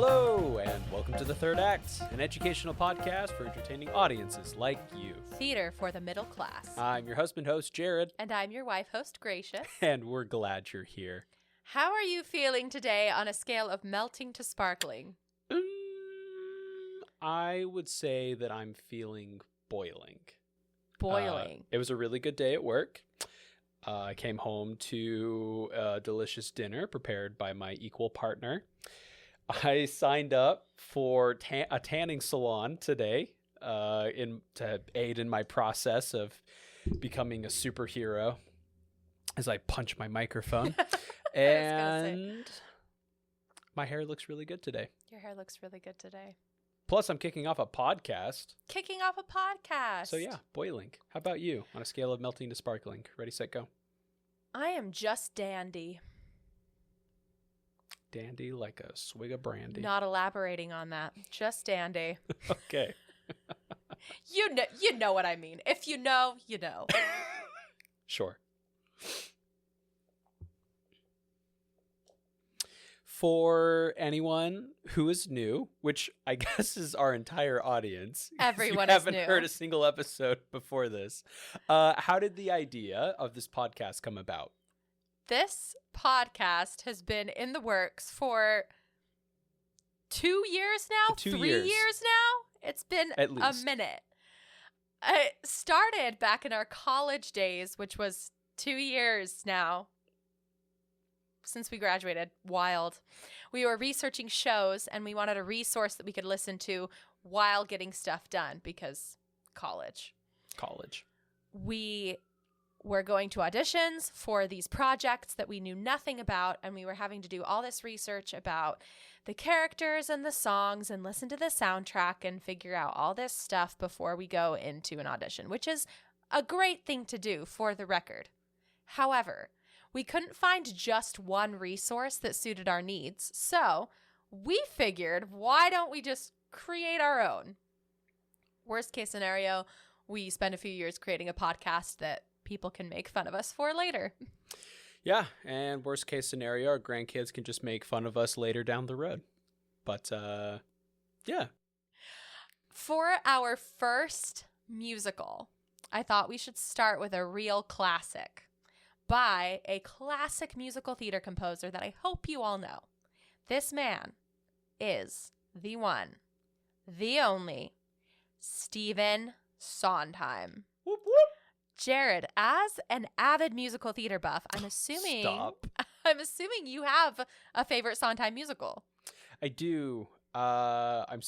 Hello, and welcome to The Third Act, an educational podcast for entertaining audiences like you. Theater for the middle class. I'm your husband-host, Jared. And I'm your wife, host, Gracious. And we're glad you're here. How are you feeling today on a scale of melting to sparkling? I would say that I'm feeling boiling. Boiling. It was a really good day at work. I came home to a delicious dinner prepared by my equal partner. I signed up for a tanning salon today to aid in my process of becoming a superhero as I punch my microphone. And my hair looks really good today. Your hair looks really good today. Plus, I'm kicking off a podcast. So yeah, boiling. How about you on a scale of melting to sparkling? Ready, set, go. I am just dandy. Dandy like a swig of brandy. Not elaborating on that. Just dandy. Okay. You know what I mean. If you know, you know. Sure. For anyone who is new, which I guess is our entire audience. Everyone is new. Haven't heard a single episode before this. How did the idea of this podcast come about? This podcast has been in the works for 2 years now? 3 3 years. years now? It's been At least. a minute. It started back in our college days, which was 2 years now since we graduated. Wild. We were researching shows, and we wanted a resource that we could listen to while getting stuff done because college. We were going to auditions for these projects that we knew nothing about, and we were having to do all this research about the characters and the songs and listen to the soundtrack and figure out all this stuff before we go into an audition, which is a great thing to do, for the record. However, we couldn't find just one resource that suited our needs, so we figured, why don't we just create our own? Worst case scenario, we spend a few years creating a podcast that people can make fun of us for later. Yeah, and worst case scenario, our grandkids can just make fun of us later down the road. But, yeah. For our first musical, I thought we should start with a real classic by a classic musical theater composer that I hope you all know. This man is the one, the only, Stephen Sondheim. Whoop, whoop. Jared, as an avid musical theater buff, I'm assuming you have a favorite Sondheim musical. I do. I'm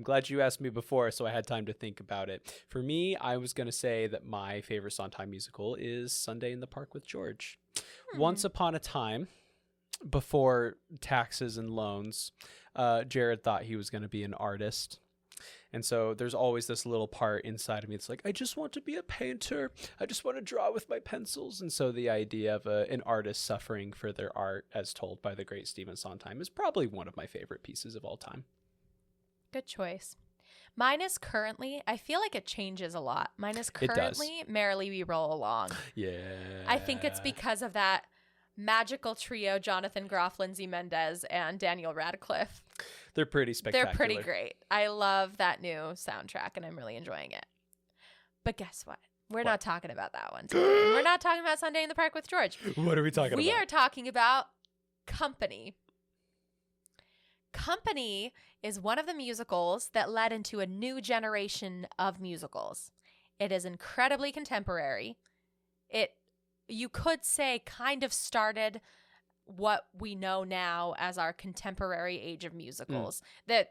glad you asked me before, so I had time to think about it. For me, I was going to say that my favorite Sondheim musical is Sunday in the Park with George. Once upon a time, before taxes and loans, Jared thought he was going to be an artist. And so there's always this little part inside of me. It's like, I just want to be a painter. I just want to draw with my pencils. And so the idea of an artist suffering for their art, as told by the great Stephen Sondheim, is probably one of my favorite pieces of all time. Good choice. Mine is currently, I feel like it changes a lot. Mine is currently Merrily We Roll Along. Yeah. I think it's because of that magical trio, Jonathan Groff, Lindsay Mendez, and Daniel Radcliffe. They're pretty spectacular. They're pretty great. I love that new soundtrack, and I'm really enjoying it. But guess what? We're not talking about that one today. We're not talking about Sunday in the Park with George. What are we talking about? We are talking about Company. Company is one of the musicals that led into a new generation of musicals. It is incredibly contemporary. You could say, kind of started what we know now as our contemporary age of musicals. That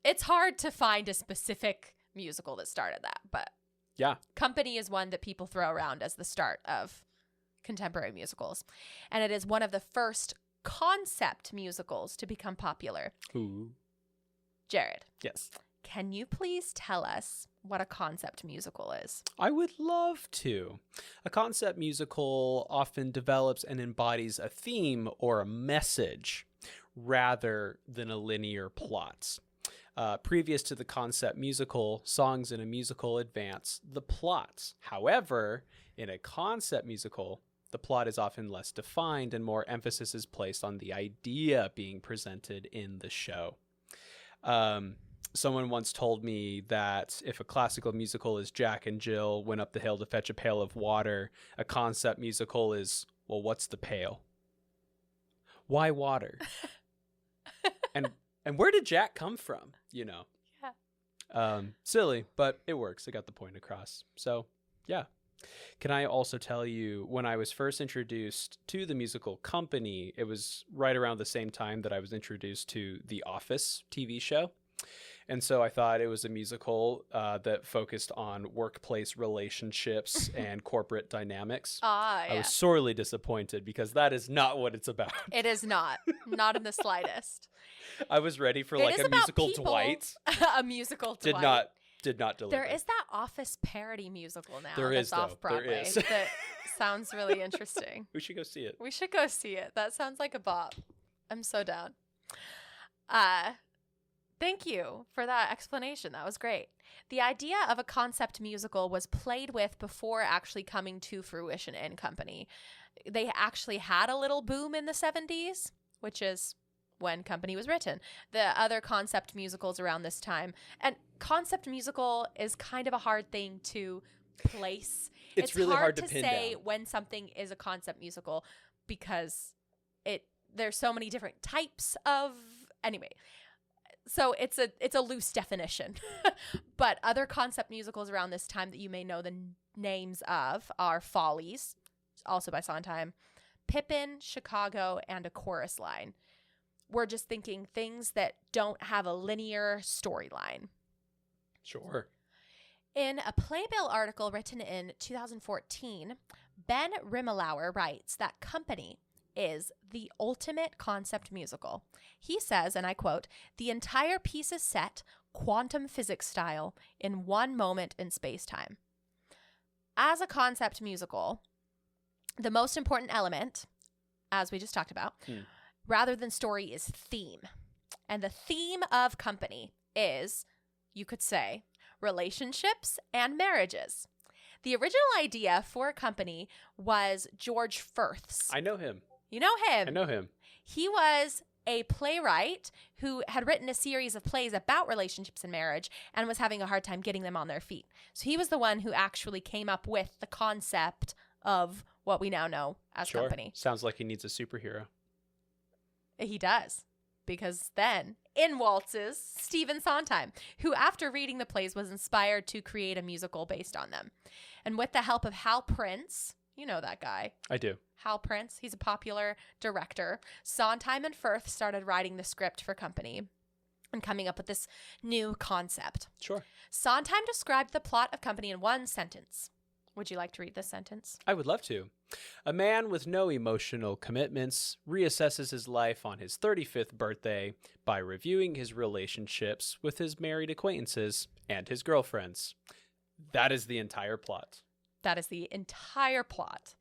it's hard to find a specific musical that started that, but yeah, Company is one that people throw around as the start of contemporary musicals. And it is one of the first concept musicals to become popular. Ooh. Jared. Yes. Can you please tell us what a concept musical is? I would love to. A concept musical often develops and embodies a theme or a message rather than a linear plot. Previous to the concept musical, songs in a musical advance the plot. However, in a concept musical, the plot is often less defined and more emphasis is placed on the idea being presented in the show. Someone once told me that if a classical musical is Jack and Jill went up the hill to fetch a pail of water, a concept musical is, well, what's the pail? Why water? and where did Jack come from? Yeah. Silly, but it works. I got the point across. So, yeah. Can I also tell you, when I was first introduced to the musical Company, it was right around the same time that I was introduced to The Office TV show. And so I thought it was a musical that focused on workplace relationships and corporate dynamics. Yeah. I was sorely disappointed because that is not what it's about. It is not. Not in the slightest. I was ready for like a musical Dwight. A musical Dwight. Did not deliver. There is that Office parody musical now. There is, off Broadway. There is. That sounds really interesting. We should go see it. We should go see it. That sounds like a bop. I'm so down. Thank you for that explanation. That was great. The idea of a concept musical was played with before actually coming to fruition in Company. They actually had a little boom in the 70s, which is when Company was written. The other concept musicals around this time. And concept musical is kind of a hard thing to place. It's really hard to pin say down when something is a concept musical because there's so many different types of... Anyway... So it's a loose definition. But other concept musicals around this time that you may know the names of are Follies, also by Sondheim, Pippin, Chicago, and A Chorus Line. We're just thinking things that don't have a linear storyline. Sure. In a Playbill article written in 2014, Ben Rimmelauer writes that Company is the ultimate concept musical. He says, and I quote, "The entire piece is set quantum physics style in one moment in space-time." As a concept musical, the most important element, as we just talked about, rather than story, is theme. And the theme of Company is, you could say, relationships and marriages. The original idea for Company was George Firth's. I know him. You know him. I know him. He was a playwright who had written a series of plays about relationships and marriage and was having a hard time getting them on their feet. So he was the one who actually came up with the concept of what we now know as Company. Sounds like he needs a superhero. He does. Because then, in waltzes Stephen Sondheim, who after reading the plays was inspired to create a musical based on them. And with the help of Hal Prince, you know that guy. I do. Hal Prince, he's a popular director. Sondheim and Firth started writing the script for Company and coming up with this new concept. Sure. Sondheim described the plot of Company in one sentence. Would you like to read this sentence? I would love to. A man with no emotional commitments reassesses his life on his 35th birthday by reviewing his relationships with his married acquaintances and his girlfriends. That is the entire plot. That is the entire plot.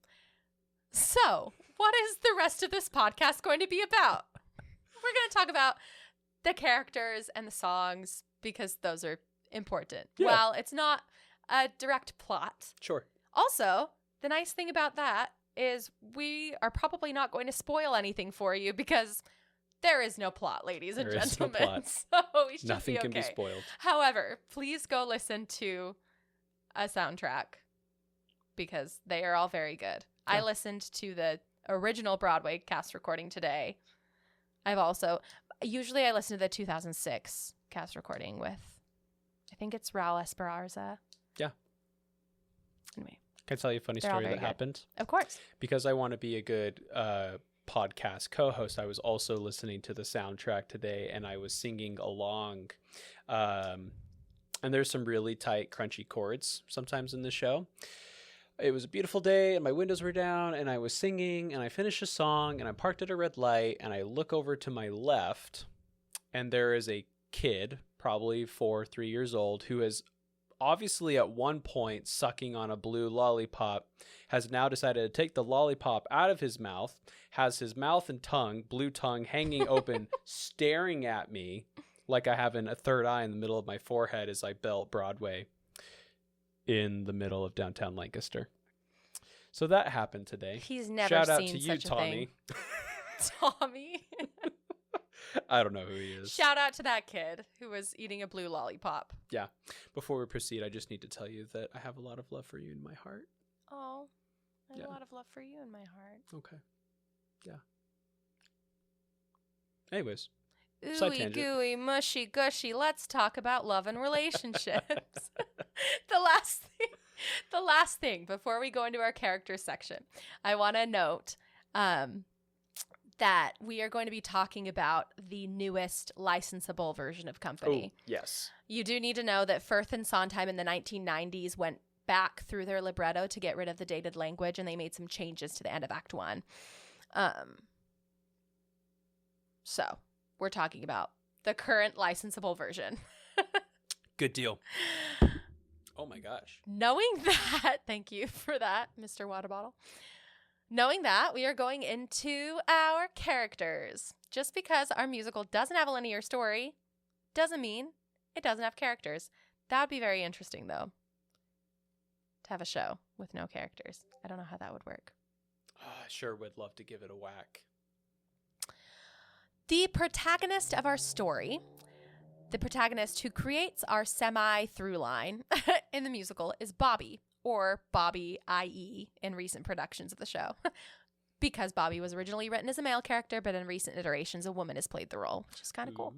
So, what is the rest of this podcast going to be about? We're going to talk about the characters and the songs because those are important. Yeah. Well, it's not a direct plot. Sure. Also, the nice thing about that is we are probably not going to spoil anything for you because there is no plot, ladies and gentlemen. No plot. So we should Nothing be okay. can be spoiled. However, please go listen to a soundtrack because they are all very good. Yeah. I listened to the original Broadway cast recording today. Usually I listen to the 2006 cast recording with, I think it's Raul Esparza. Yeah. Anyway. Can I tell you a funny story that happened? Of course. Because I want to be a good podcast co-host, I was also listening to the soundtrack today and I was singing along. And there's some really tight, crunchy chords sometimes in the show. It was a beautiful day and my windows were down and I was singing and I finished a song and I parked at a red light and I look over to my left and there is a kid, probably 3 years old, who is obviously at one point sucking on a blue lollipop, has now decided to take the lollipop out of his mouth, has his mouth and tongue, blue tongue, hanging open, staring at me like I have a third eye in the middle of my forehead as I belt Broadway in the middle of downtown Lancaster. So that happened today. He's never Shout out seen to you, such a Tommy. thing. Tommy. I don't know who he is. Shout out to that kid who was eating a blue lollipop. Yeah. Before we proceed, I just need to tell you that I have a lot of love for you in my heart. Oh, I have Yeah. a lot of love for you in my heart. Okay. Yeah. Anyways. Side Ooey tangent. gooey, mushy gushy. Let's talk about love and relationships. The last thing before we go into our characters section, I want to note that we are going to be talking about the newest licensable version of Company. Oh, yes. You do need to know that Firth and Sondheim in the 1990s went back through their libretto to get rid of the dated language, and they made some changes to the end of Act 1. So we're talking about the current licensable version. Good deal. Oh my gosh. Knowing that, thank you for that, Mr. Water Bottle. Knowing that, we are going into our characters. Just because our musical doesn't have a linear story doesn't mean it doesn't have characters. That would be very interesting, though, to have a show with no characters. I don't know how that would work. I sure would love to give it a whack. The protagonist of our story, the protagonist who creates our semi-through line in the musical, is Bobby, or Bobby IE in recent productions of the show. Because Bobby was originally written as a male character, but in recent iterations, a woman has played the role, which is kind of cool.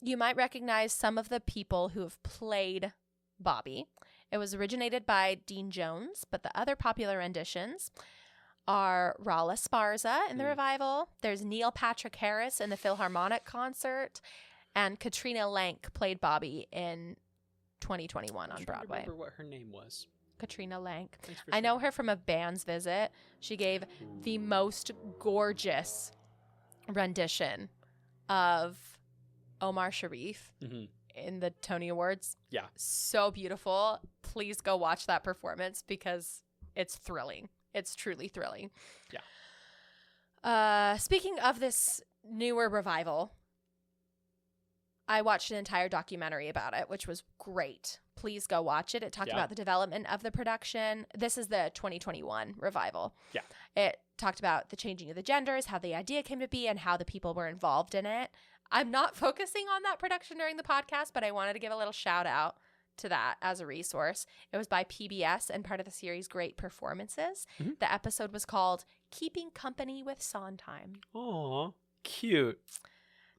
You might recognize some of the people who have played Bobby. It was originated by Dean Jones, but the other popular renditions are Rala Sparza in the revival. There's Neil Patrick Harris in the Philharmonic concert, and Katrina Lenk played Bobby in 2021 on Broadway. I remember what her name was. Katrina Lenk. I know her from A Band's Visit. She gave the most gorgeous rendition of Omar Sharif in the Tony Awards. Yeah. So beautiful. Please go watch that performance because it's thrilling. It's truly thrilling. Yeah. Speaking of this newer revival, I watched an entire documentary about it, which was great. Please go watch it. It talked about the development of the production. This is the 2021 revival. Yeah. It talked about the changing of the genders, how the idea came to be, and how the people were involved in it. I'm not focusing on that production during the podcast, but I wanted to give a little shout out to that as a resource. It was by PBS and part of the series Great Performances. The episode was called Keeping Company with Sondheim. Aw, cute.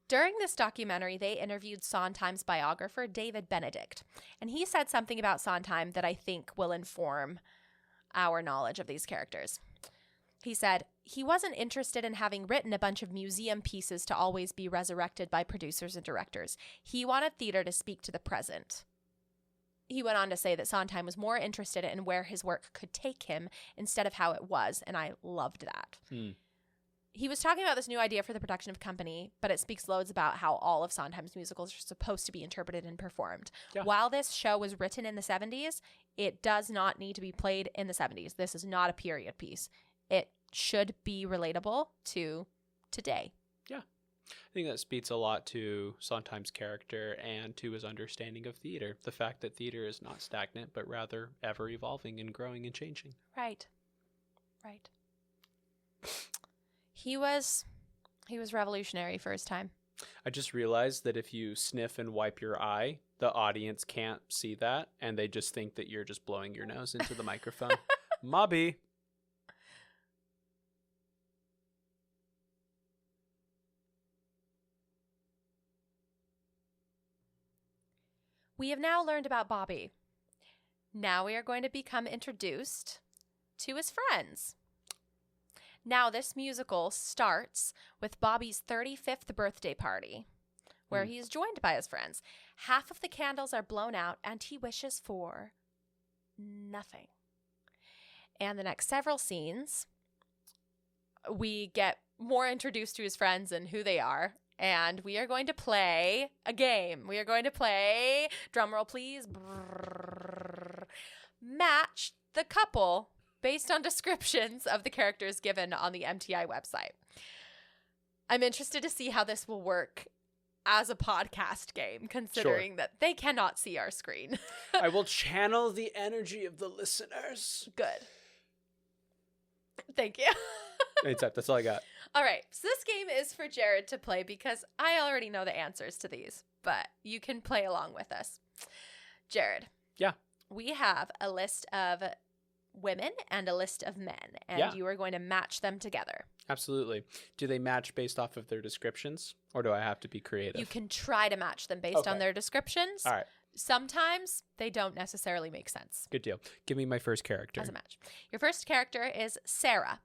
During this documentary, they interviewed Sondheim's biographer, David Benedict, and he said something about Sondheim that I think will inform our knowledge of these characters. He said, he wasn't interested in having written a bunch of museum pieces to always be resurrected by producers and directors. He wanted theater to speak to the present. He went on to say that Sondheim was more interested in where his work could take him instead of how it was, and I loved that. He was talking about this new idea for the production of Company, but it speaks loads about how all of Sondheim's musicals are supposed to be interpreted and performed. Yeah. While this show was written in the 70s, it does not need to be played in the 70s. This is not a period piece. It should be relatable to today. Yeah. I think that speaks a lot to Sondheim's character and to his understanding of theater. The fact that theater is not stagnant, but rather ever evolving and growing and changing. Right. Right. He was revolutionary for his time. I just realized that if you sniff and wipe your eye, the audience can't see that, and they just think that you're just blowing your nose into the microphone. Mobby. We have now learned about Bobby. Now we are going to become introduced to his friends. Now this musical starts with Bobby's 35th birthday party, where he is joined by his friends. Half of the candles are blown out, and he wishes for nothing. And the next several scenes, we get more introduced to his friends and who they are. And we are going to play a game. We are going to play, drumroll please, match the couple based on descriptions of the characters given on the MTI website. I'm interested to see how this will work as a podcast game, considering that they cannot see our screen. I will channel the energy of the listeners. Good. Thank you. Anytime. That's all I got. All right. So this game is for Jared to play because I already know the answers to these, but you can play along with us. Jared. Yeah. We have a list of women and a list of men, and you are going to match them together. Absolutely. Do they match based off of their descriptions, or do I have to be creative? You can try to match them based on their descriptions. All right. Sometimes they don't necessarily make sense. Good deal. Give me my first character. As a match. Your first character is Sarah,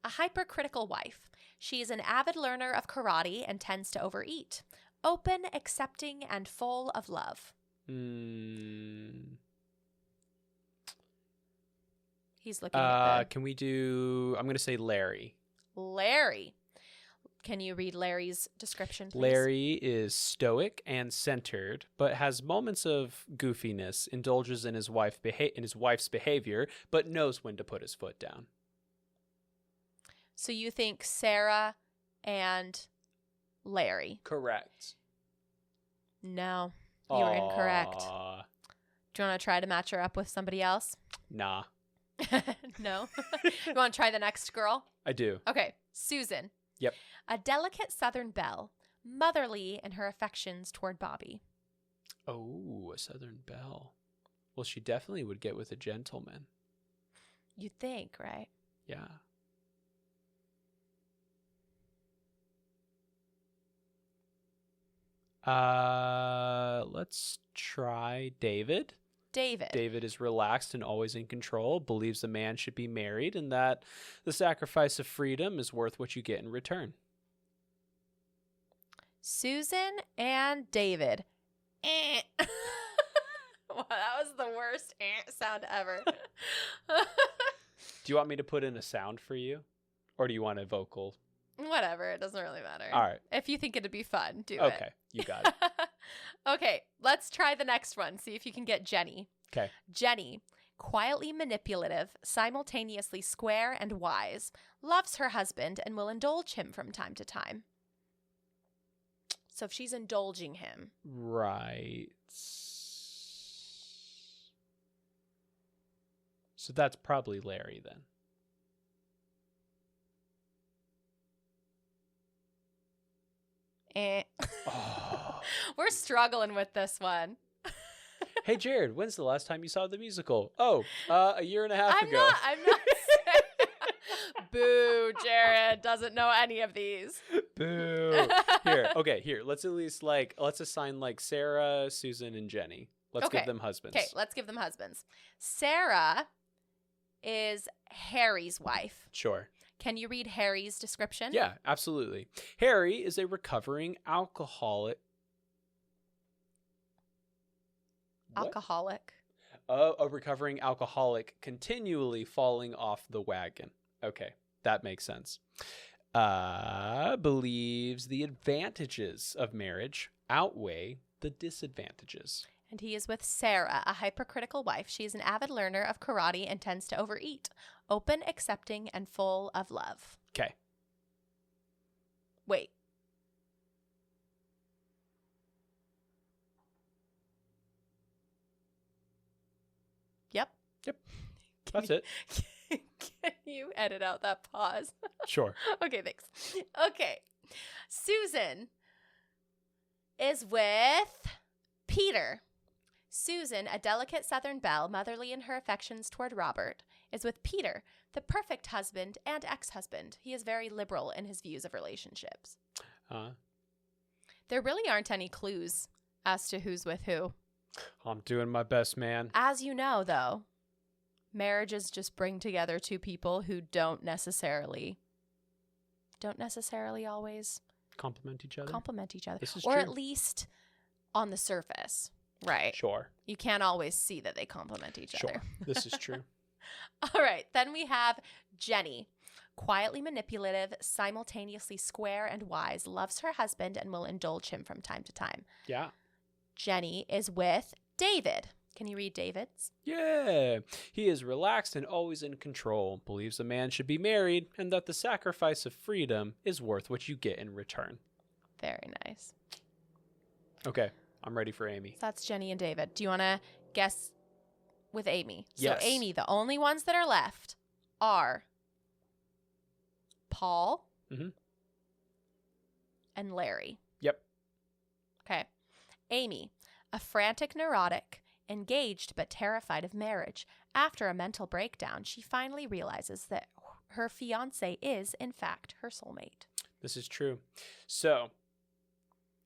a hypercritical wife. She is an avid learner of karate and tends to overeat. Open, accepting, and full of love. He's looking at Can we do... I'm going to say Larry. Larry. Can you read Larry's description, please? Larry is stoic and centered, but has moments of goofiness, indulges in his wife's behavior, but knows when to put his foot down. So you think Sarah and Larry? Correct. No, you are incorrect. Do you want to try to match her up with somebody else? Nah. No? You want to try the next girl? I do. Okay, Susan. Yep. A delicate Southern belle, motherly in her affections toward Bobby. Oh, a Southern belle. Well, she definitely would get with a gentleman. You'd think, right? Yeah. Let's try David. David is relaxed and always in control, believes a man should be married, and that the sacrifice of freedom is worth what you get in return. Susan and David. Wow, that was the worst sound ever. Do you want me to put in a sound for you? Or do you want a vocal? Whatever, it doesn't really matter. All right. If you think it'd be fun, do it. Okay, you got it. Okay, let's try the next one. See if you can get Jenny. Okay. Jenny, quietly manipulative, simultaneously square and wise, loves her husband and will indulge him from time to time. So if she's indulging him. Right. So that's probably Larry then. Oh. We're struggling with this one. Hey, Jared, when's the last time you saw the musical? Oh, a year and a half ago. I'm not Boo, Jared doesn't know any of these. Boo. Here. Let's assign like Sarah, Susan, and Jenny. Let's give them husbands. Okay, let's give them husbands. Sarah is Harry's wife. Sure. Can you read Harry's description? Yeah, absolutely. Harry is a recovering alcoholic. Alcoholic. A recovering alcoholic continually falling off the wagon. Okay, that makes sense. Believes the advantages of marriage outweigh the disadvantages. And he is with Sarah, a hypercritical wife. She is an avid learner of karate and tends to overeat. Open, accepting, and full of love. Okay. Wait. Yep. That's it. Can you edit out that pause? Sure. Okay, thanks. Okay. Susan is with Peter. Susan, a delicate Southern belle, motherly in her affections toward Robert, is with Peter, the perfect husband and ex-husband. He is very liberal in his views of relationships. There really aren't any clues as to who's with who. I'm doing my best, man. As you know, though, marriages just bring together two people who don't necessarily always Complement each other. This is or true. at least on the surface. Right. Sure. You can't always see that they complement each other. This is true. All right. Then we have Jenny. Quietly manipulative, simultaneously square and wise, loves her husband and will indulge him from time to time. Yeah. Jenny is with David. Can you read David's? Yeah. He is relaxed and always in control, believes a man should be married, and that the sacrifice of freedom is worth what you get in return. Very nice. Okay. I'm ready for Amy. So that's Jenny and David. Do you want to guess with Amy? Yes. So Amy, the only ones that are left are Paul and Larry. Yep. Okay. Amy, a frantic neurotic, engaged but terrified of marriage. After a mental breakdown, she finally realizes that her fiancé is, in fact, her soulmate. This is true. So,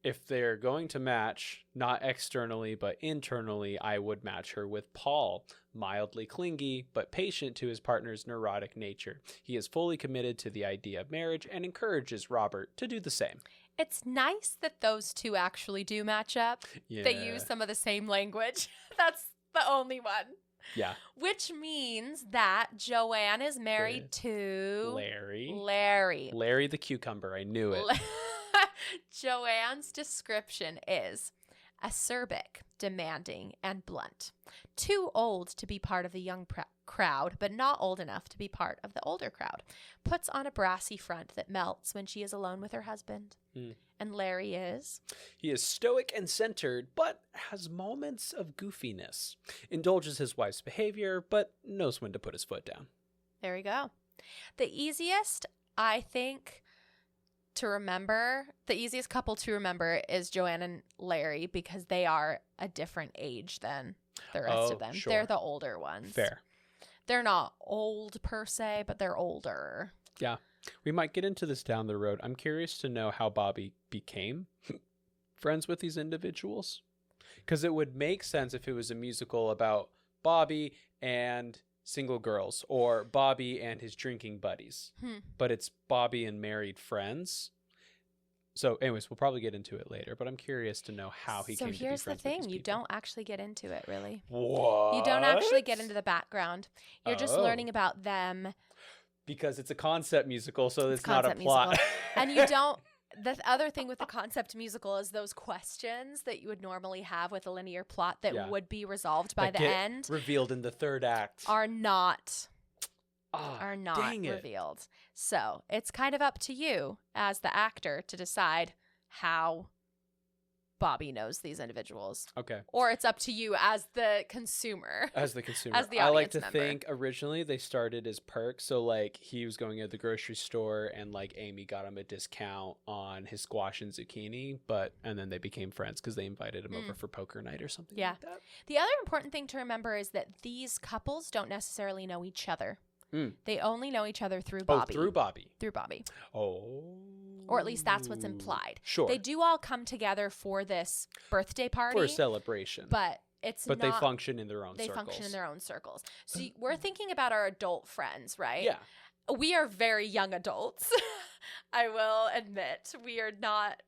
if they're going to match, not externally but internally, I would match her with Paul, mildly clingy but patient to his partner's neurotic nature. He is fully committed to the idea of marriage and encourages Robert to do the same. It's nice that those two actually do match up. Yeah. They use some of the same language. That's the only one. Yeah. Which means that Joanne is married to Larry. Larry the cucumber. I knew it. Joanne's description is acerbic, demanding, and blunt. Too old to be part of the young crowd, but not old enough to be part of the older crowd. Puts on a brassy front that melts when she is alone with her husband. And Larry is? He is stoic and centered, but has moments of goofiness. Indulges his wife's behavior, but knows when to put his foot down. There we go. The easiest, I think, to remember, the easiest couple to remember is Joanne and Larry because they are a different age than the rest of them. Sure. They're the older ones. Fair. They're not old per se, but they're older. Yeah. We might get into this down the road. I'm curious to know how Bobby became friends with these individuals. Because it would make sense if it was a musical about Bobby and single girls or Bobby and his drinking buddies. But it's Bobby and married friends. So anyways, we'll probably get into it later, but I'm curious to know how he came to be friends with these people. So here's the thing. You don't actually get into it, really. What? You don't actually get into the background. You're just learning about them. Because it's a concept musical, so it's not a plot. And you don't... The other thing with the concept musical is those questions that you would normally have with a linear plot that would be resolved by the end. Revealed in the third act. Are not revealed. So it's kind of up to you as the actor to decide how Bobby knows these individuals. Okay. Or it's up to you as the consumer. As the consumer. As the I like audience to member. think originally they started as perks. So like he was going at the grocery store and like Amy got him a discount on his squash and zucchini, and then they became friends because they invited him over for poker night or something like that. The other important thing to remember is that these couples don't necessarily know each other. They only know each other through Bobby. Through Bobby. Through Bobby. Oh. Or at least that's what's implied. Sure. They do all come together for this birthday party. For a celebration. But they function in their own circles. They function in their own circles. So we're thinking about our adult friends, right? Yeah. We are very young adults. I will admit. We are not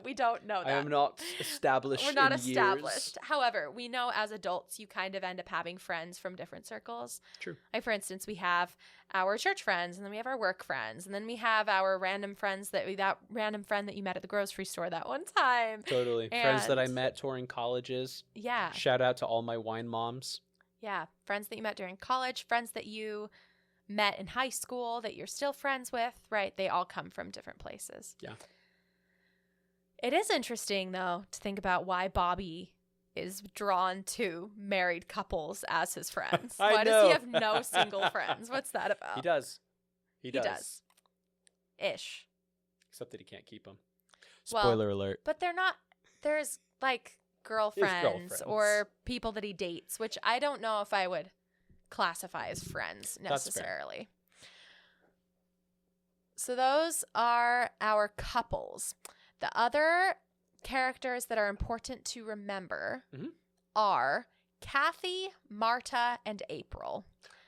we don't know that. I am not established. We're not in established. Years. However, we know as adults you kind of end up having friends from different circles. True. Like for instance, we have our church friends, and then we have our work friends, and then we have our random friends that random friend that you met at the grocery store that one time. Totally. Friends that I met touring colleges. Yeah. Shout out to all my wine moms. Yeah. Friends that you met during college, friends that you met in high school that you're still friends with, right? They all come from different places. Yeah. It is interesting, though, to think about why Bobby is drawn to married couples as his friends. Why does he have no single friends? What's that about? He does. He does. Ish. Except that he can't keep them. Spoiler alert. But they're not. There's like girlfriends or people that he dates, which I don't know if I would classify as friends necessarily. So those are our couples. The other characters that are important to remember are Kathy, Marta, and April.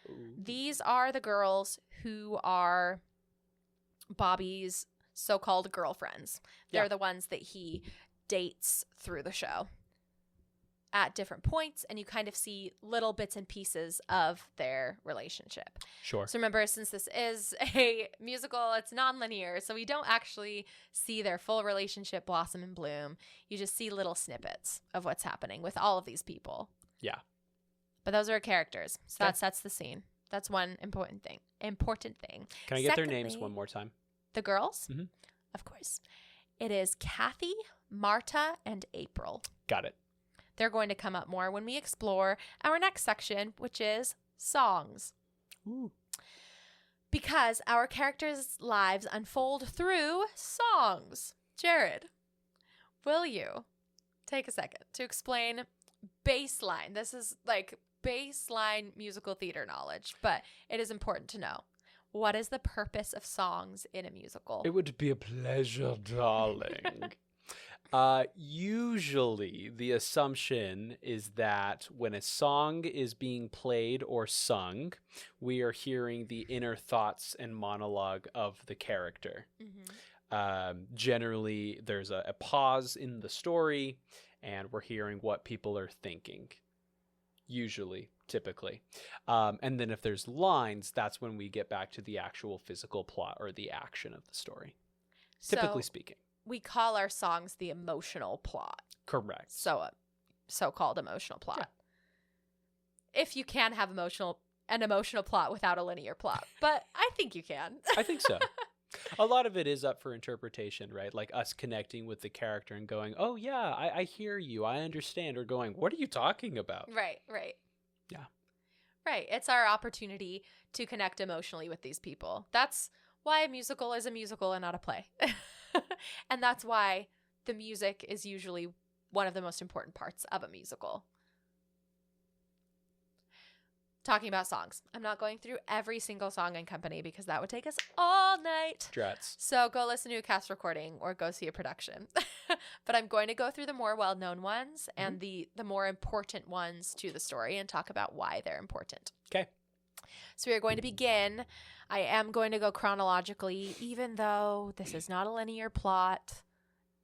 Ooh. These are the girls who are Bobby's so-called girlfriends. They're the ones that he dates through the show at different points, and you kind of see little bits and pieces of their relationship. Sure. So remember, since this is a musical, it's non-linear, so we don't actually see their full relationship blossom and bloom. You just see little snippets of what's happening with all of these people. Yeah. But those are characters, so that sets the scene. That's one important thing. Can I get their names one more time? The girls? Mm-hmm. Of course. It is Kathy, Marta, and April. Got it. They're going to come up more when we explore our next section, which is songs. Ooh. Because our characters' lives unfold through songs. Jared, will you take a second to explain baseline? This is like baseline musical theater knowledge, but it is important to know. What is the purpose of songs in a musical? It would be a pleasure, darling. Usually the assumption is that when a song is being played or sung, we are hearing the inner thoughts and monologue of the character. Generally, there's a pause in the story, and we're hearing what people are thinking. Usually, typically. And then if there's lines, that's when we get back to the actual physical plot or the action of the story, typically speaking. We call our songs the emotional plot. Correct. So so-called emotional plot. Yeah. If you can have an emotional plot without a linear plot. But I think you can. I think so. A lot of it is up for interpretation, right? Like us connecting with the character and going, oh, yeah, I hear you. I understand. Or going, what are you talking about? Right. Yeah. Right. It's our opportunity to connect emotionally with these people. That's why a musical is a musical and not a play. And that's why the music is usually one of the most important parts of a musical. Talking about songs. I'm not going through every single song in Company because that would take us all night. Drats. So go listen to a cast recording or go see a production. But I'm going to go through the more well-known ones and the more important ones to the story and talk about why they're important. Okay. So we are going to begin. I am going to go chronologically, even though this is not a linear plot.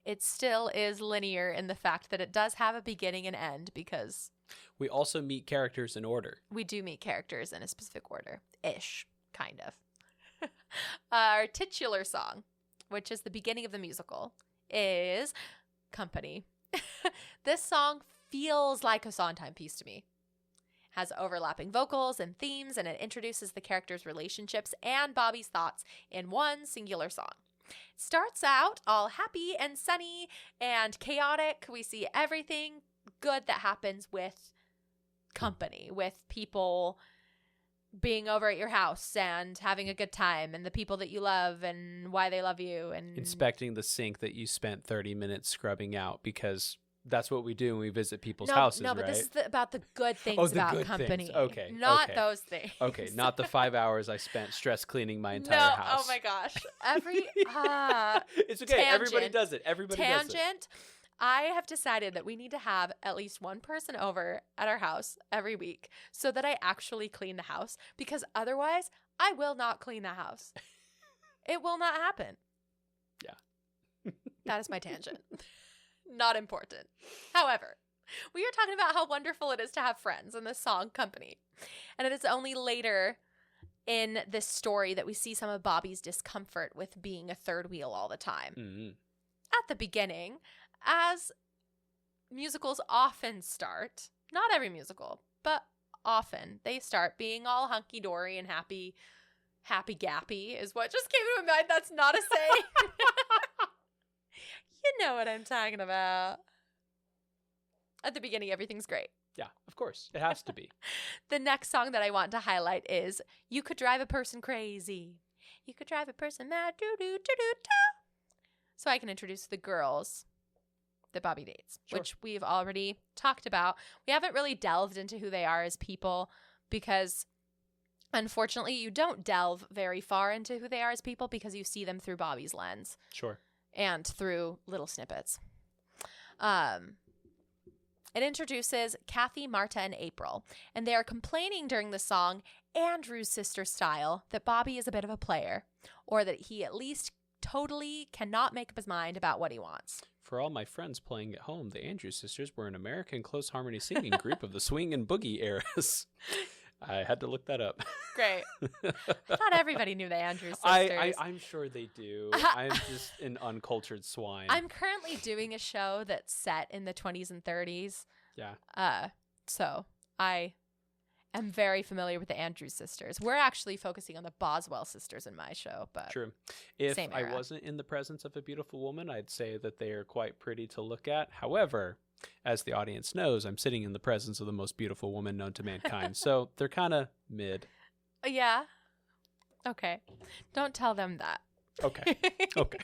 It still is linear in the fact that it does have a beginning and end because we also meet characters in order. We do meet characters in a specific order-ish, kind of. Our titular song, which is the beginning of the musical, is Company. This song feels like a Sondheim piece to me. Has overlapping vocals and themes, and it introduces the characters' relationships and Bobby's thoughts in one singular song. It starts out all happy and sunny and chaotic. We see everything good that happens with company, with people being over at your house and having a good time and the people that you love and why they love you and inspecting the sink that you spent 30 minutes scrubbing out because that's what we do when we visit people's houses, right? No, but this is about the good things about good Company. Things. Okay. Not those things. Okay, not the 5 hours I spent stress cleaning my entire house. Oh my gosh. It's okay. Tangent. Everybody does it. Everybody does it. I have decided that we need to have at least one person over at our house every week so that I actually clean the house because otherwise I will not clean the house. It will not happen. Yeah. That is my tangent. Not important. However, we are talking about how wonderful it is to have friends in this song Company. And it is only later in this story that we see some of Bobby's discomfort with being a third wheel all the time. Mm-hmm. At the beginning, as musicals often start, not every musical, but often, they start being all hunky-dory and happy-gappy is what just came to my mind. That's not a saying. You know what I'm talking about. At the beginning, everything's great. Yeah, of course. It has to be. The next song that I want to highlight is You Could Drive a Person Crazy. You could drive a person mad. So I can introduce the girls that Bobby dates, Sure. which we've already talked about. We haven't really delved into who they are as people because unfortunately you don't delve very far into who they are as people because you see them through Bobby's lens. Sure. And through little snippets. It introduces Kathy, Marta, and April, and they are complaining during the song, Andrew's sister style, that Bobby is a bit of a player, or that he at least totally cannot make up his mind about what he wants. For all my friends playing at home, the Andrews Sisters were an American close harmony singing group of the swing and boogie eras. I had to look that up. Great. I thought everybody knew the Andrews sisters. I'm sure they do. I'm just an uncultured swine. I'm currently doing a show that's set in the 20s and 30s. Yeah. So I am very familiar with the Andrews sisters. We're actually focusing on the Boswell sisters in my show, but True. If same I era. wasn't in the presence of a beautiful woman, I'd say that they are quite pretty to look at. However, as the audience knows, I'm sitting in the presence of the most beautiful woman known to mankind. So they're kind of mid. Yeah. Okay. Don't tell them that. Okay. Okay.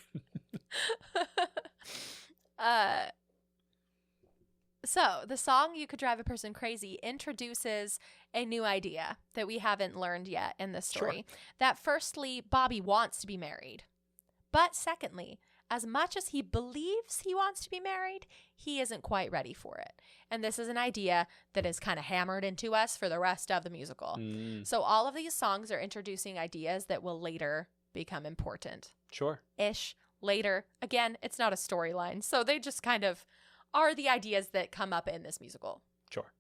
So the song "You Could Drive a Person Crazy" introduces a new idea that we haven't learned yet in the story. Sure. That firstly, Bobby wants to be married. But secondly, as much as he believes he wants to be married, he isn't quite ready for it. And this is an idea that is kind of hammered into us for the rest of the musical. So all of these songs are introducing ideas that will later become important. Sure. Later. Again, it's not a storyline. So they just kind of are the ideas that come up in this musical. Sure.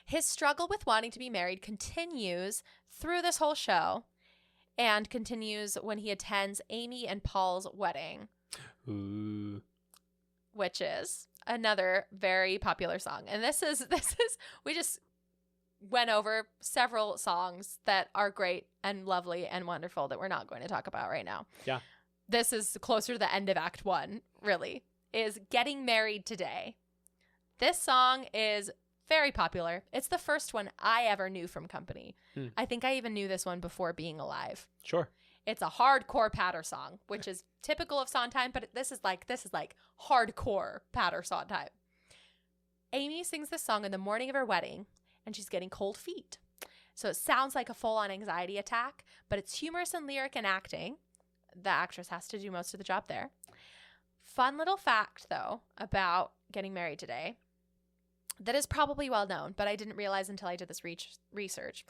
His struggle with wanting to be married continues through this whole show and continues when he attends Amy and Paul's wedding. Ooh. Which is another very popular song. And this is we just went over several songs that are great and lovely and wonderful that we're not going to talk about right now. Yeah. This is closer to the end of Act 1, really, is Getting Married Today. This song is very popular. It's the first one I ever knew from Company. I think I even knew this one before being alive. Sure. It's a hardcore patter song, which is typical of Sondheim, but this is like hardcore patter Sondheim. Amy sings this song in the morning of her wedding, and she's getting cold feet. So it sounds like a full-on anxiety attack, but it's humorous in lyric and acting. The actress has to do most of the job there. Fun little fact, though, about Getting Married Today that is probably well known, but I didn't realize until I did this research.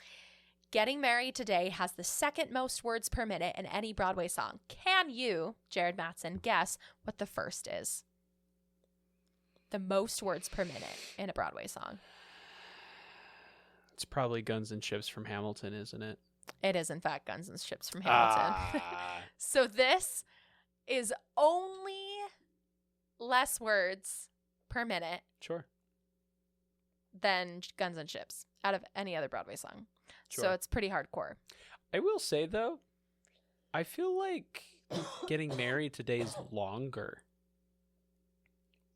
Getting Married Today has the second most words per minute in any Broadway song. Can you, Jared Mattson, guess what the first is? The most words per minute in a Broadway song. It's probably Guns and Ships from Hamilton, isn't it? It is, in fact, Guns and Ships from Hamilton. So this is only less words per minute Sure. than Guns and Ships out of any other Broadway song. Sure. So it's pretty hardcore. I will say, though, I feel like Getting Married Today is longer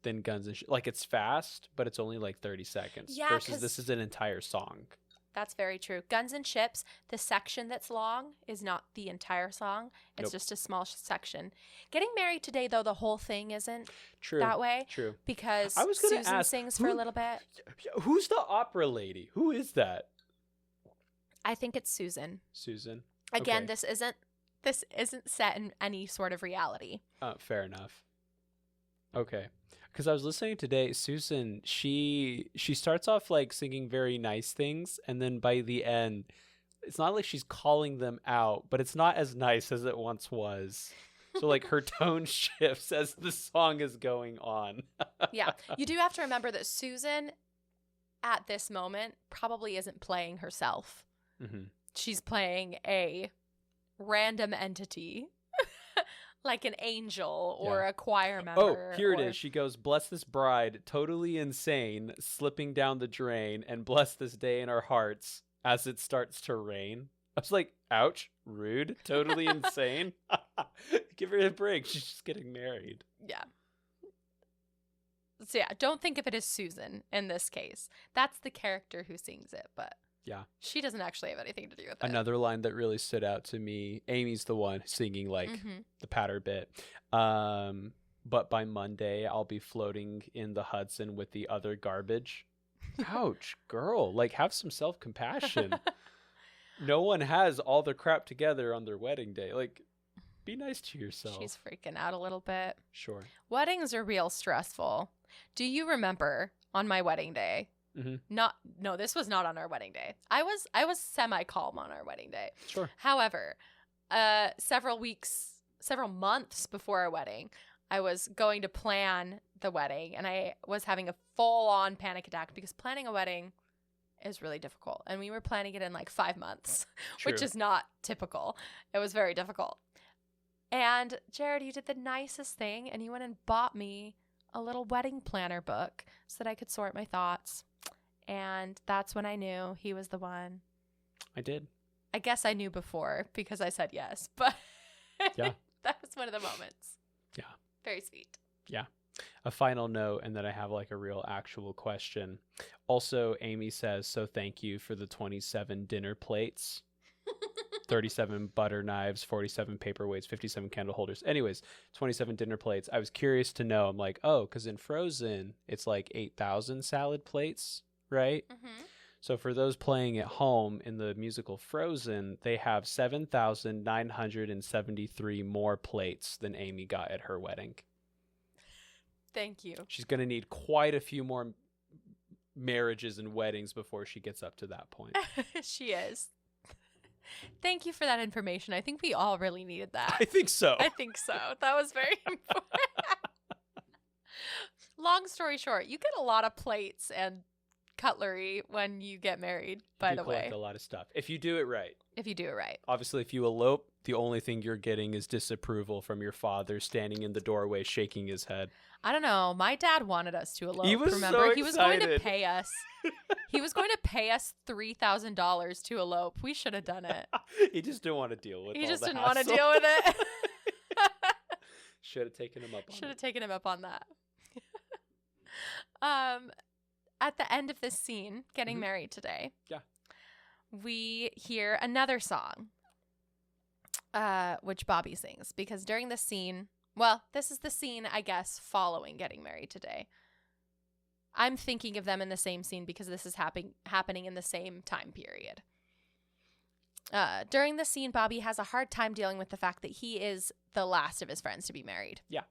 than Guns and Ships. Like, it's fast, but it's only like 30 seconds. Yeah, versus 'cause this is an entire song. That's very true. Guns and Ships, the section that's long is not the entire song. It's Nope. just a small section. Getting Married Today, though, the whole thing isn't True. that way. True. Because I was gonna Susan ask, sings for a little bit. Who's the opera lady? Who is that? I think it's Susan. Susan. Again, Okay. this isn't set in any sort of reality. Fair enough. Okay. Because I was listening today, Susan, she starts off like singing very nice things, and then by the end, it's not like she's calling them out, but it's not as nice as it once was. So like her tone shifts as the song is going on. Yeah. You do have to remember that Susan, at this moment, probably isn't playing herself. Mm-hmm. She's playing a random entity. Like an angel or a choir member. Oh, here it is. She goes, "Bless this bride, totally insane, slipping down the drain, and bless this day in our hearts as it starts to rain." I was like, ouch, rude, totally insane. Give her a break. She's just getting married. Yeah. So yeah, don't think of it as Susan in this case. That's the character who sings it, but yeah, she doesn't actually have anything to do with it. Another line that really stood out to me, Amy's the one singing like the patter bit. But by Monday, I'll be floating in the Hudson with the other garbage. Ouch, girl. Like, have some self-compassion. No one has all their crap together on their wedding day. Like, be nice to yourself. She's freaking out a little bit. Sure. Weddings are real stressful. Do you remember on my wedding day? No, this was not on our wedding day. I was semi-calm on our wedding day. Sure. However, several months before our wedding, I was going to plan the wedding, and I was having a full-on panic attack because planning a wedding is really difficult. And we were planning it in like 5 months, which is not typical. It was very difficult. And Jared, you did the nicest thing, and you went and bought me a little wedding planner book so that I could sort my thoughts. And that's when I knew he was the one. I did. I guess I knew before because I said yes, but Yeah. that was one of the moments. Yeah. Very sweet. Yeah. A final note, and then I have like a real actual question. Also, Amy says, so thank you for the 27 dinner plates, 37 butter knives, 47 paperweights, 57 candle holders. Anyways, 27 dinner plates. I was curious to know. I'm like, oh, because in Frozen, it's like 8,000 salad plates, right? Mm-hmm. So for those playing at home in the musical Frozen, they have 7,973 more plates than Amy got at her wedding. Thank you. She's going to need quite a few more marriages and weddings before she gets up to that point. She is. Thank you for that information. I think we all really needed that. I think so. I think so. That was very important. Long story short, you get a lot of plates and cutlery when you get married, by the way. You collect a lot of stuff. If you do it right. If you do it right. Obviously, if you elope, the only thing you're getting is disapproval from your father standing in the doorway shaking his head. I don't know. My dad wanted us to elope. He was remember? so He was going to excited. pay us. He was going to pay us $3,000 to elope. We should have done it. He just didn't want to deal with it. He all just the didn't want to hassle. deal with it. Should have taken him up on Should have it. taken him up on that. At the end of this scene, getting married today, Yeah. we hear another song, which Bobby sings, because during the scene, well, this is the scene, I guess, following getting married today. I'm thinking of them in the same scene because this is happening in the same time period. During the scene, Bobby has a hard time dealing with the fact that he is the last of his friends to be married. Yeah.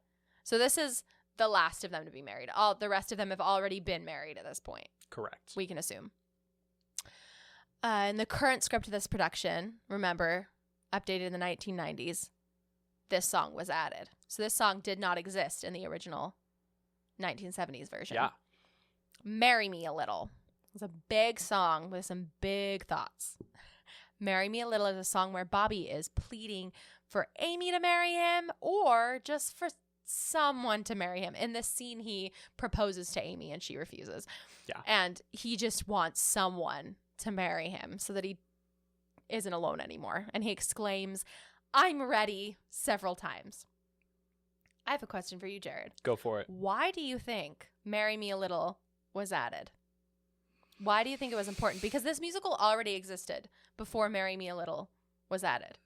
So this is the last of them to be married. All the rest of them have already been married at this point. Correct. We can assume. In the current script of this production, remember, updated in the 1990s, this song was added. So this song did not exist in the original 1970s version. Yeah. Marry Me a Little. It's a big song with some big thoughts. Marry Me a Little is a song where Bobby is pleading for Amy to marry him or just for someone to marry him. In this scene, he proposes to Amy and she refuses. Yeah. And he just wants someone to marry him so that he isn't alone anymore. And he exclaims, "I'm ready," several times. I have a question for you, Jared. Go for it. Why do you think Marry Me a Little was added? Why do you think it was important? Because this musical already existed before Marry Me a Little was added.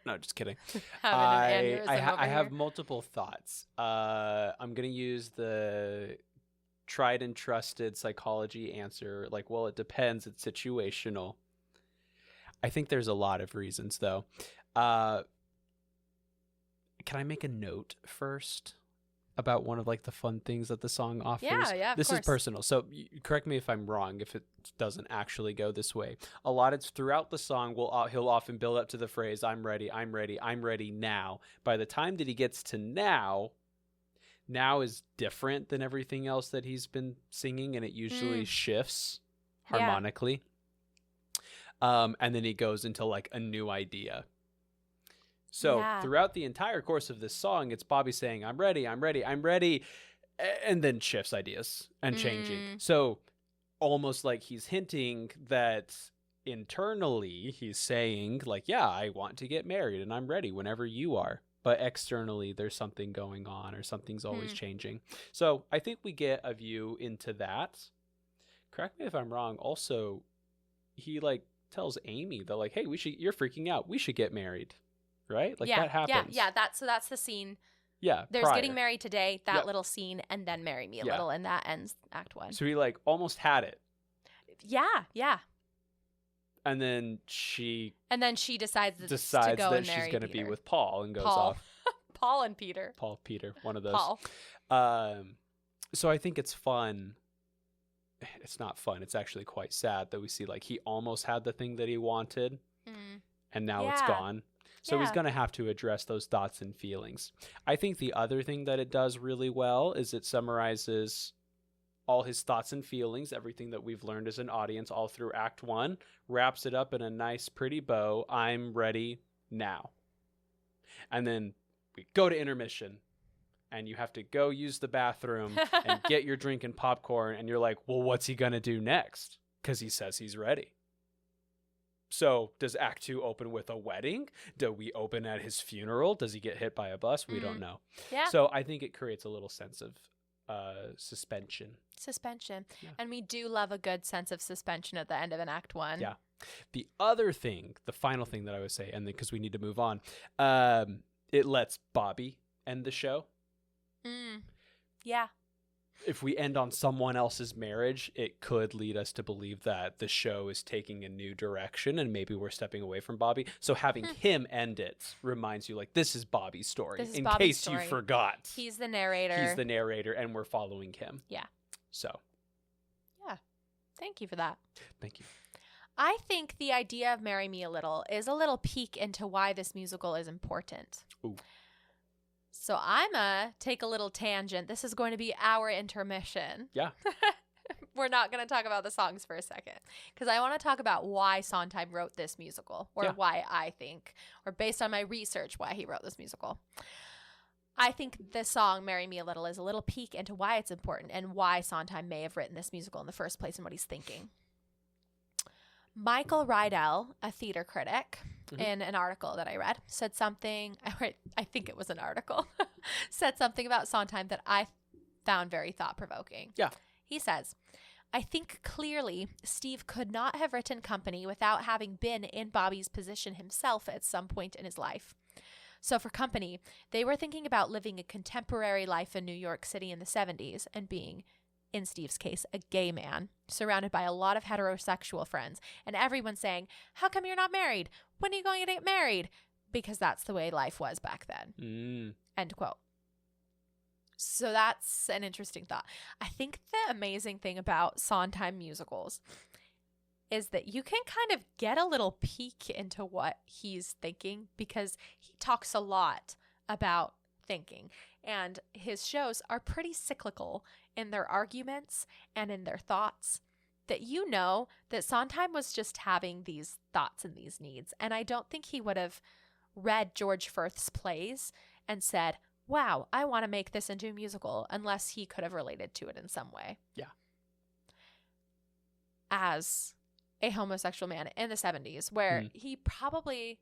No, just kidding. Having an aneurysm over I have here. multiple thoughts. I'm going to use the tried and trusted psychology answer. Like, well, it depends. It's situational. I think there's a lot of reasons, though. Can I make a note first about one of like the fun things that the song offers? Yeah, of This course. is personal, so correct me if I'm wrong if it doesn't actually go this way. A lot of throughout the song, he'll often build up to the phrase "I'm ready, I'm ready, I'm ready now." By the time that he gets to now is different than everything else that he's been singing, and it usually shifts Yeah. harmonically. And then he goes into like a new idea. So Yeah. throughout the entire course of this song, it's Bobby saying, "I'm ready, I'm ready, I'm ready," and then shifts ideas and changing. So almost like he's hinting that internally he's saying like, yeah, I want to get married and I'm ready whenever you are. But externally there's something going on or something's always changing. So I think we get a view into that. Correct me if I'm wrong. Also, he like tells Amy that like, hey, you're freaking out. We should get married. Right? Like that happens. Yeah. That's the scene. Yeah. There's prior. Getting Married Today, that Yep. little scene, and then Marry Me a Yeah. Little, and that ends Act 1. So he like almost had it. Yeah. And then she And then she decides to decides go that and she's marry going to be Peter. with Paul and goes Paul. off. Paul and Peter. Peter, one of those. Paul. So I think it's fun. It's not fun. It's actually quite sad that we see like he almost had the thing that he wanted and now it's Yeah. gone. So he's Yeah. going to have to address those thoughts and feelings. I think the other thing that it does really well is it summarizes all his thoughts and feelings, everything that we've learned as an audience all through Act 1, wraps it up in a nice, pretty bow. I'm ready now. And then we go to intermission and you have to go use the bathroom and get your drink and popcorn. And you're like, well, what's he going to do next? Because he says he's ready. So does Act 2 open with a wedding? Do we open at his funeral? Does he get hit by a bus? We don't know. Yeah. So I think it creates a little sense of suspension. Yeah. And we do love a good sense of suspension at the end of an Act 1. Yeah. The other thing, the final thing that I would say, and because we need to move on, it lets Bobby end the show. Yeah. If we end on someone else's marriage, it could lead us to believe that the show is taking a new direction and maybe we're stepping away from Bobby. So having him end it reminds you, like, this is Bobby's story. This is in Bobby's case story. you forgot. He's the narrator. He's the narrator, and we're following him. Yeah. So. Yeah. Thank you for that. Thank you. I think the idea of Marry Me a Little is a little peek into why this musical is important. Ooh. So I'm going to take a little tangent. This is going to be our intermission. Yeah. We're not going to talk about the songs for a second because I want to talk about why Sondheim wrote this musical, or why I think, or based on my research, why he wrote this musical. I think the song Marry Me a Little is a little peek into why it's important and why Sondheim may have written this musical in the first place and what he's thinking. Michael Rydell, a theater critic, in an article that I read, said something, I think it was an article, said something about Sondheim that I found very thought-provoking. Yeah. He says, I think clearly Steve could not have written Company without having been in Bobby's position himself at some point in his life. So for Company, they were thinking about living a contemporary life in New York City in the 70s and being, in Steve's case, a gay man, surrounded by a lot of heterosexual friends, and everyone saying, how come you're not married? When are you going to get married? Because that's the way life was back then. End quote. So that's an interesting thought. I think the amazing thing about Sondheim musicals is that you can kind of get a little peek into what he's thinking because he talks a lot about thinking. And his shows are pretty cyclical in their arguments and in their thoughts, that you know that Sondheim was just having these thoughts and these needs. And I don't think he would have read George Furth's plays and said, wow, I want to make this into a musical, unless he could have related to it in some way. Yeah. As a homosexual man in the 70s, where he probably,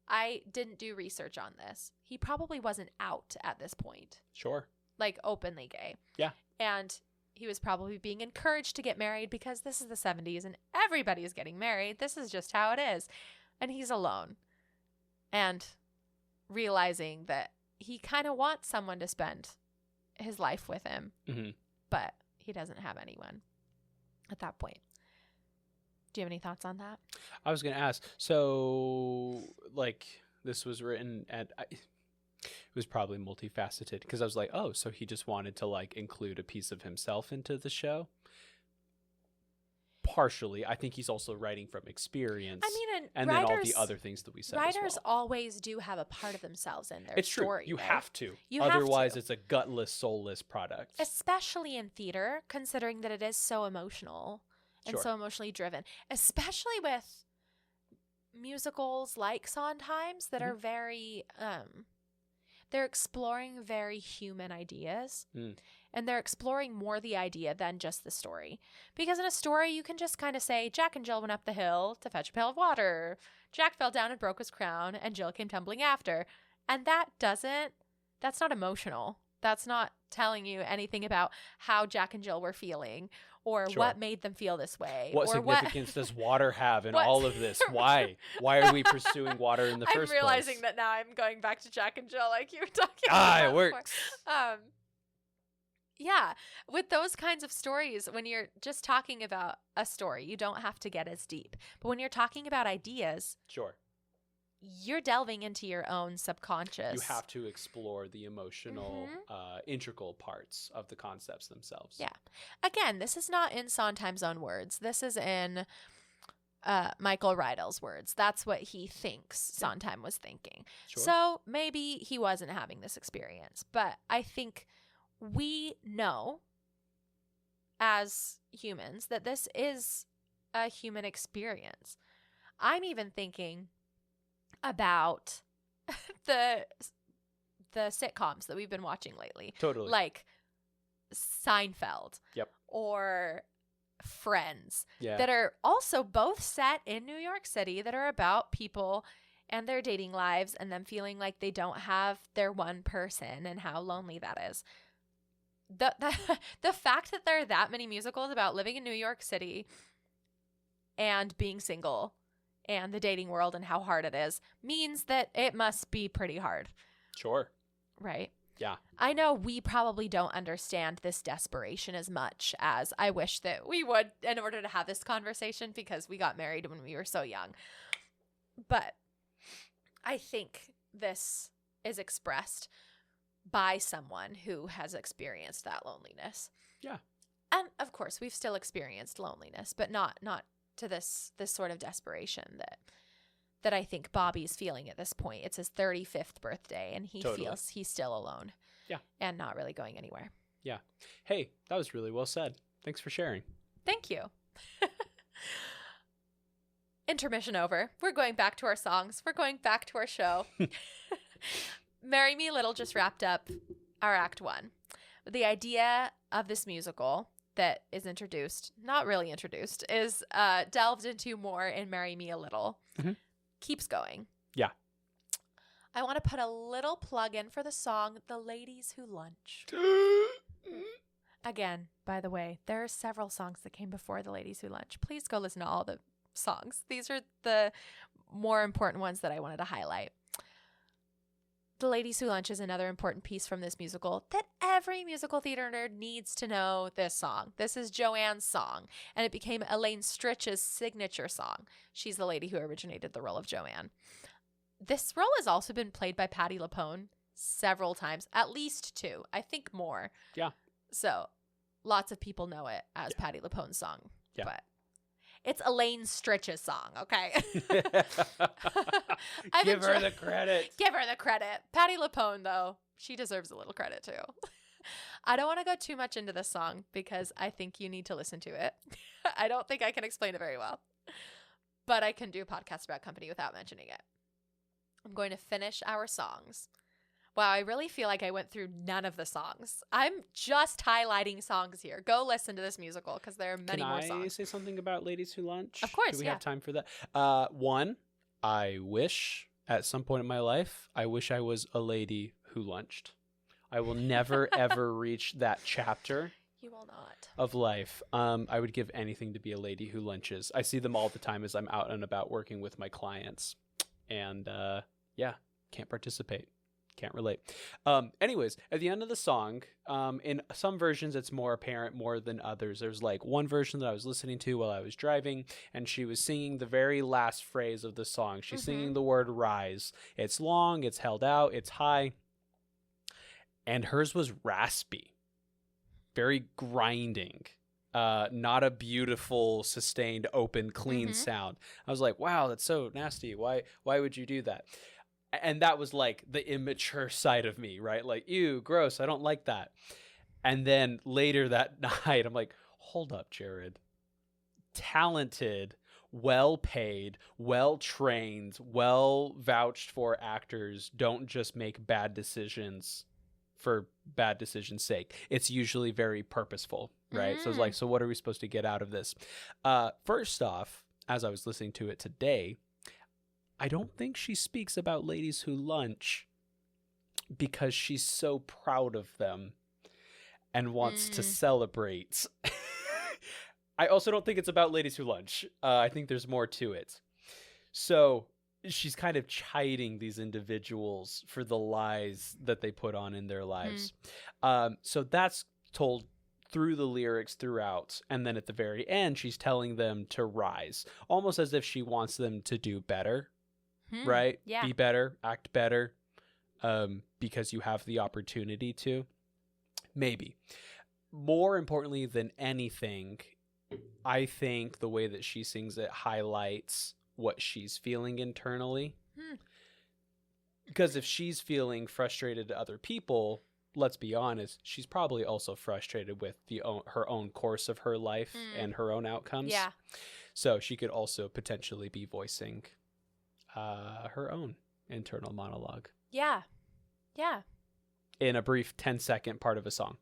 I didn't do research on this, he probably wasn't out at this point. Sure. Like openly gay. Yeah. And he was probably being encouraged to get married because this is the 70s and everybody is getting married. This is just how it is. And he's alone. And realizing that he kind of wants someone to spend his life with him, but he doesn't have anyone at that point. Do you have any thoughts on that? I was going to ask, so like this was written at, it was probably multifaceted because I was like, oh, so he just wanted to like include a piece of himself into the show. Partially, I think he's also writing from experience. I mean, and then all the other things that we said. Writers as well. always do have a part of themselves in their it's story. True. You right? have to. You Otherwise, have to. it's a gutless, soulless product. Especially in theater, considering that it is so emotional and so emotionally driven. Especially with musicals like Sondheim's that are very, they're exploring very human ideas. And they're exploring more the idea than just the story. Because in a story, you can just kind of say, Jack and Jill went up the hill to fetch a pail of water. Jack fell down and broke his crown, and Jill came tumbling after. And that's not emotional. That's not telling you anything about how Jack and Jill were feeling or what made them feel this way. What significance does water have in all of this? Why? Why are we pursuing water in the first place? I'm realizing that now I'm going back to Jack and Jill like you were talking about. It works. Yeah, with those kinds of stories, when you're just talking about a story, you don't have to get as deep. But when you're talking about ideas, you're delving into your own subconscious. You have to explore the emotional, integral parts of the concepts themselves. Yeah. Again, this is not in Sondheim's own words. This is in Michael Rydell's words. That's what he thinks Sondheim was thinking. So maybe he wasn't having this experience. But I think we know as humans that this is a human experience. I'm even thinking about the the sitcoms that we've been watching lately. Totally. Like Seinfeld. Yep. Or Friends. Yeah. That are also both set in New York City, that are about people and their dating lives and them feeling like they don't have their one person and how lonely that is. The fact that there are that many musicals about living in New York City and being single and the dating world and how hard it is means that it must be pretty hard. Sure. Right? Yeah. I know we probably don't understand this desperation as much as I wish that we would in order to have this conversation, because we got married when we were so young. But I think this is expressed by someone who has experienced that loneliness. Yeah. And of course, we've still experienced loneliness, but not to this sort of desperation that I think Bobby's feeling at this point. It's his 35th birthday, and he Totally. feels he's still alone. Yeah. And not really going anywhere. Yeah. Hey, that was really well said. Thanks for sharing. Thank you. Intermission over. We're going back to our songs. We're going back to our show. Marry Me Little just wrapped up our Act 1. The idea of this musical that is introduced, not really introduced, is delved into more in Marry Me a Little. Mhm. Keeps going. Yeah. I want to put a little plug in for the song The Ladies Who Lunch. Again, by the way, there are several songs that came before The Ladies Who Lunch. Please go listen to all the songs. These are the more important ones that I wanted to highlight. The Ladies Who Lunch is another important piece from this musical that every musical theater nerd needs to know this song. This is Joanne's song, and it became Elaine Stritch's signature song. She's the lady who originated the role of Joanne. This role has also been played by Patti LuPone several times, at least 2. I think more. Yeah. So lots of people know it as Yeah. Patti LuPone's song. Yeah. But it's Elaine Stritch's song, okay? Give her the credit. Give her the credit. Patti LuPone, though, she deserves a little credit, too. I don't want to go too much into this song because I think you need to listen to it. I don't think I can explain it very well. But I can do a podcast about Company without mentioning it. I'm going to finish our songs. Wow, I really feel like I went through none of the songs. I'm just highlighting songs here. Go listen to this musical because there are many more songs. Can I say something about Ladies Who Lunch? Of course, Do we yeah. have time for that? One, I wish at some point in my life, I wish I was a lady who lunched. I will never, ever reach that chapter. You will not. Of life. I would give anything to be a lady who lunches. I see them all the time as I'm out and about working with my clients. And yeah, can't participate. Can't relate. Anyways, at the end of the song, in some versions it's more apparent more than others. There's like one version that I was listening to while I was driving, and she was singing the very last phrase of the song. She's singing the word rise. It's long, it's held out, it's high. And hers was raspy. Very grinding. Not a beautiful, sustained, open, clean sound. I was like, wow, that's so nasty. Why would you do that? And that was like the immature side of me, right? Like, ew, gross. I don't like that. And then later that night, I'm like, hold up, Jared. Talented, well-paid, well-trained, well-vouched for actors don't just make bad decisions for bad decision's sake. It's usually very purposeful, right? So it's like, so what are we supposed to get out of this? First off, as I was listening to it today, I don't think she speaks about ladies who lunch because she's so proud of them and wants to celebrate. I also don't think it's about ladies who lunch. I think there's more to it. So she's kind of chiding these individuals for the lies that they put on in their lives. So that's told through the lyrics throughout. And then at the very end, she's telling them to rise, almost as if she wants them to do better. Right? Yeah. Be better, act better, because you have the opportunity to. Maybe. More importantly than anything, I think the way that she sings it highlights what she's feeling internally. Because if she's feeling frustrated at other people, let's be honest, she's probably also frustrated with her own course of her life and her own outcomes. Yeah. So she could also potentially be voicing her own internal monologue Yeah. Yeah. in a brief 10-second part of a song.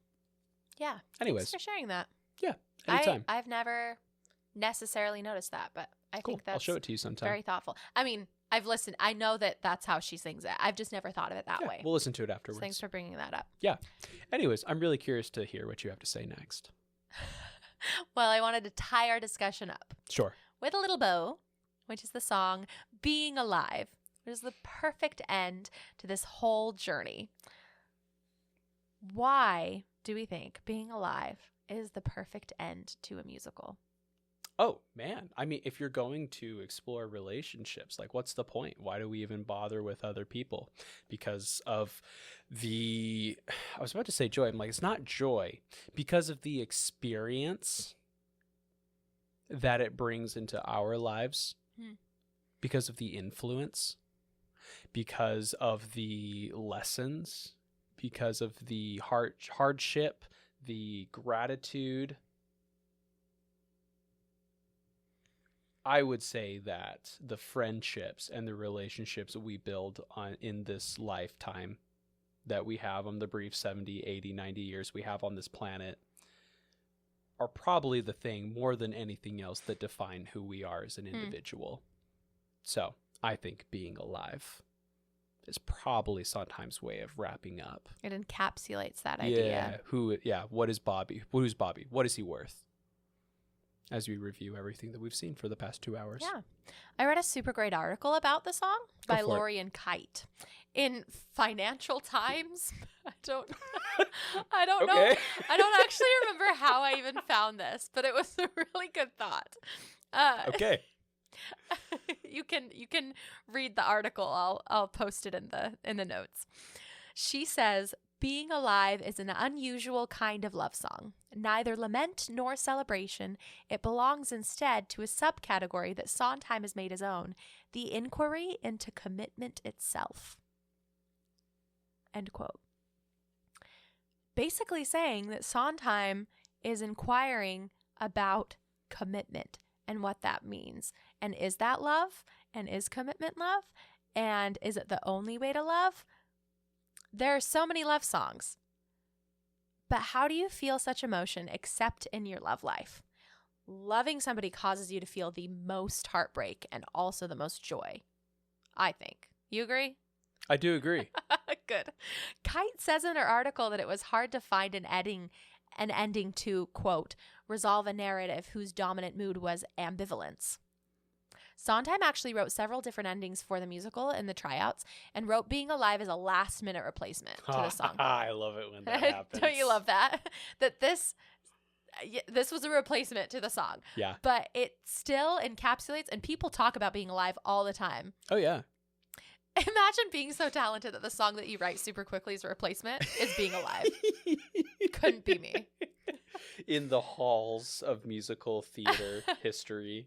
Yeah. Anyways. Thanks for sharing that. Yeah, anytime. I've never necessarily noticed that, but I Cool. think that's I'll show it to you sometime. very thoughtful. I mean, I've listened. I know that that's how she sings it. I've just never thought of it that way. We'll listen to it afterwards. So thanks for bringing that up. Yeah. Anyways, I'm really curious to hear what you have to say next. Well, I wanted to tie our discussion up Sure. with a little bow, which is the song Being Alive, which is the perfect end to this whole journey. Why do we think Being Alive is the perfect end to a musical? Oh, man. I mean, if you're going to explore relationships, like, what's the point? Why do we even bother with other people? Because of I was about to say joy. I'm like, it's not joy. Because of the experience that it brings into our lives, because of the influence, because of the lessons, because of the hardship, the gratitude. I would say that the friendships and the relationships we build in this lifetime that we have on the brief 70, 80, 90 years we have on this planet are probably the thing more than anything else that define who we are as an individual. So I think being alive is probably Sondheim's way of wrapping up. It encapsulates that idea. What is Bobby? Who's Bobby? What is he worth? As we review everything that we've seen for the past 2 hours. Yeah. I read a super great article about the song by Lorien Kite in Financial Times. I don't know. I don't actually remember how I even found this, but it was a really good thought. Okay. You can read the article. I'll post it in the notes. She says, Being Alive is an unusual kind of love song. Neither lament nor celebration. It belongs instead to a subcategory that Sondheim has made his own, the inquiry into commitment itself. End quote. Basically saying that Sondheim is inquiring about commitment and what that means. And is that love? And is commitment love? And is it the only way to love? There are so many love songs. But how do you feel such emotion except in your love life? Loving somebody causes you to feel the most heartbreak and also the most joy, I think. You agree? I do agree. Good. Kite says in her article that it was hard to find an ending to, quote, resolve a narrative whose dominant mood was ambivalence. Sondheim actually wrote several different endings for the musical in the tryouts and wrote Being Alive as a last-minute replacement to the song. I love it when that happens. Don't you love that? That this was a replacement to the song. Yeah. But it still encapsulates, and people talk about Being Alive all the time. Oh, yeah. Imagine being so talented that the song that you write super quickly as a replacement is Being Alive. Couldn't be me. In the halls of musical theater history.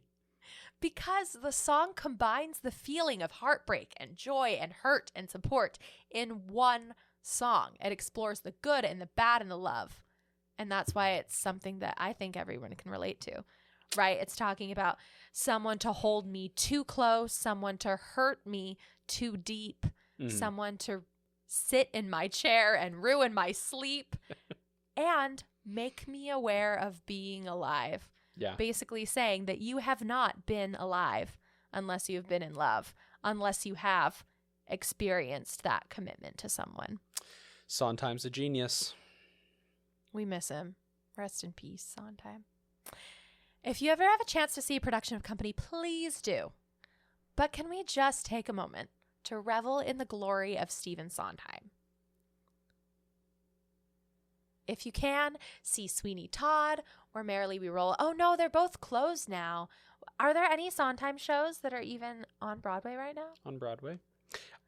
Because the song combines the feeling of heartbreak and joy and hurt and support in one song. It explores the good and the bad and the love. And that's why it's something that I think everyone can relate to, right? It's talking about someone to hold me too close, someone to hurt me too deep, someone to sit in my chair and ruin my sleep and make me aware of being alive. Yeah. Basically saying that you have not been alive unless you've been in love, unless you have experienced that commitment to someone. Sondheim's a genius. We miss him. Rest in peace, Sondheim. If you ever have a chance to see a production of Company, please do. But can we just take a moment to revel in the glory of Stephen Sondheim? If you can, see Sweeney Todd or Merrily We Roll. Oh no, they're both closed now. Are there any Sondheim shows that are even on Broadway right now? On Broadway?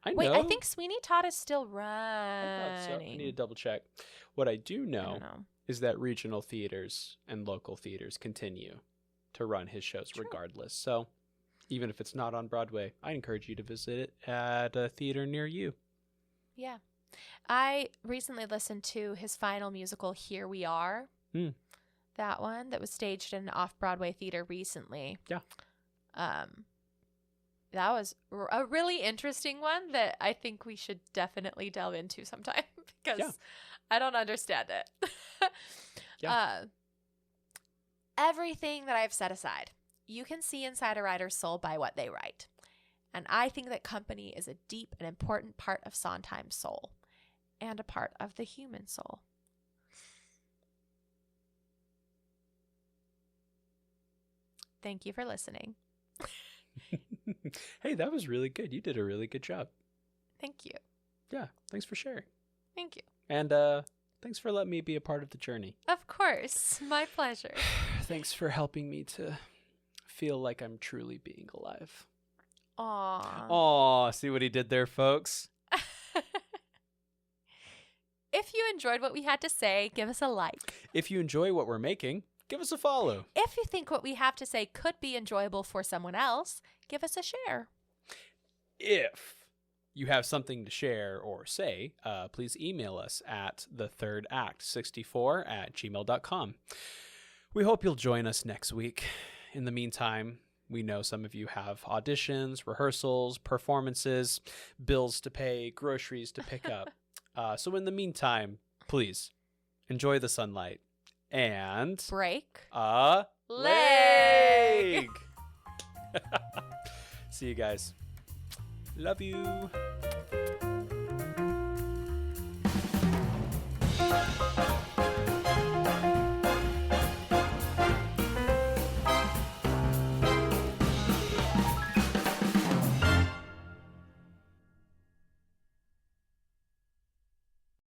Wait, I think Sweeney Todd is still running. I thought so. I need to double check. What I do know is that regional theaters and local theaters continue to run his shows regardless. So even if it's not on Broadway, I encourage you to visit it at a theater near you. Yeah. I recently listened to his final musical, Here We Are. That one that was staged in an off-Broadway theater recently. Yeah. That was a really interesting one that I think we should definitely delve into sometime because I don't understand it. Everything that I've set aside, you can see inside a writer's soul by what they write. And I think that company is a deep and important part of Sondheim's soul and a part of the human soul. Thank you for listening. Hey, that was really good. You did a really good job. Thank you. Yeah, thanks for sharing. Thank you. And thanks for letting me be a part of the journey. Of course. My pleasure. Thanks for helping me to feel like I'm truly being alive. Aww. Aw, see what he did there, folks? If you enjoyed what we had to say, give us a like. If you enjoy what we're making, give us a follow. If you think what we have to say could be enjoyable for someone else, give us a share. If you have something to share or say, please email us at thethirdAct64@gmail.com. We hope you'll join us next week. In the meantime, we know some of you have auditions, rehearsals, performances, bills to pay, groceries to pick up. So in the meantime, please enjoy the sunlight and break a leg. See you guys. Love you.